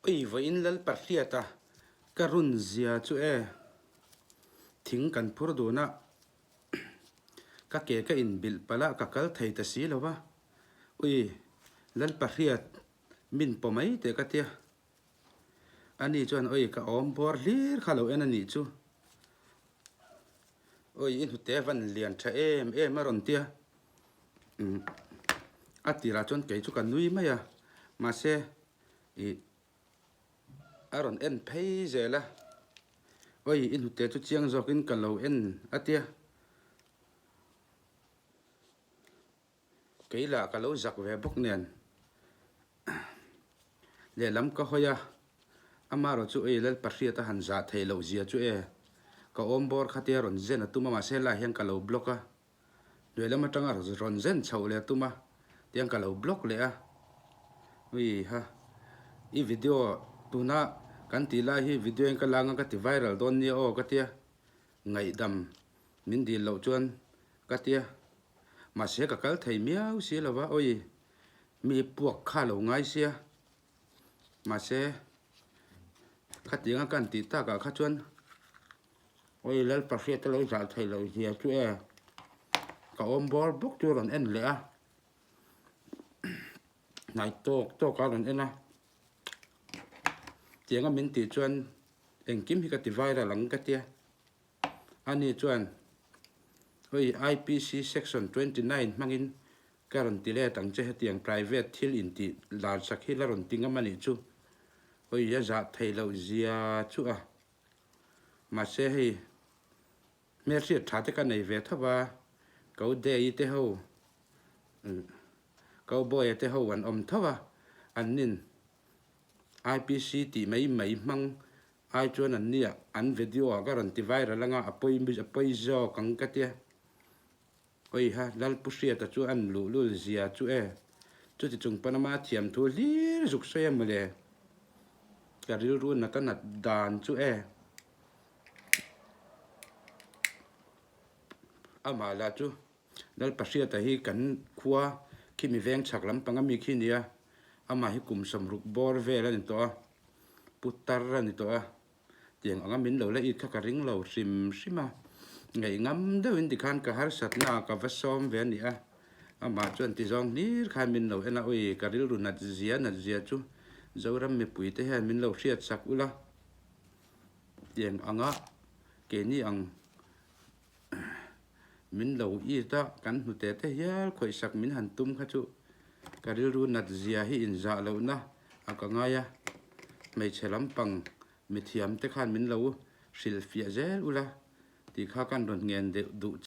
oi voi in lal parhia ta karun zia chu e thing kan phur do na ka ke ka in bil pala ka kal thei ta si lo wa oi lal parhia min pomai te ka tia ani chuan oi ka om bor hlir khalo en ani chu oi in hute van lian tha em aron tia atira chon ke chu kan nui mai a ma se i aron en phei zela oi in hute chu chiang zokin kalo en atia keila kalo zak ve bok nen le lam ka hoya amaro chu ei lal parhia ta han za thei lo zia chu e ka om bor khatia ron zen atuma ma se la hian kalo bloka le lam atanga ron zen chho le atuma tiang kalo block le a ui ha i video tuna kan ti la hi video en kalanga ka ti viral don ni o ka tia ngai dam min di lo chuan ka tia ma se ka kal thei miau si lawa oi mi puak kha lo ngai sia ma se khatinga kan ti ta ka kha chuan oi lal parhia ta lo za thei lo zia chu e ka om bor buk chu ron en le a nai to ka ron en a tianga min ti chuan engkim hi ka ti viral lang ka tia ani chuan oi IPC section 29 mangin karon ti le tang che hetiang private thil in ti lar sakhi la ron tinga mani chu oi ya za thei lo zia chu a ma se hi mer ri tha te ka nei ve thawa ko de i te ho ko boy te ho an om thawa an nin IPC ti mai mang ai chuan an nia an video ga ron ti viral langa apoi zo kang ka tia oi ha lal pusia ta chu an lu zia chu e chu ti chung panama thiam thu lir zuk soya male ka ril ru na tan dan chu e ama la chu lal pasia ta hi kan khuwa kimi veng chak lam pangami khinia ama hi kum samruk bor vela ni to putar ni to tiang anga min lo la i kha ka ring lo sim ngai ngam de win di khan ka har sat na ka vasom ve ni a ama chuan ti zong nir khan min lo ena oi ka ril ru na zia chu zoram me pui te han min lo hriat sak ula tiang anga ke ni ang min lo i ta kan hu te te hial khoi sak min han tum kha chu ka ril ru na zia hi in za lo na aka nga ya mei chelam pang mi thiam te khan min lo sil fia zel ula ti kha kan ron ngen de du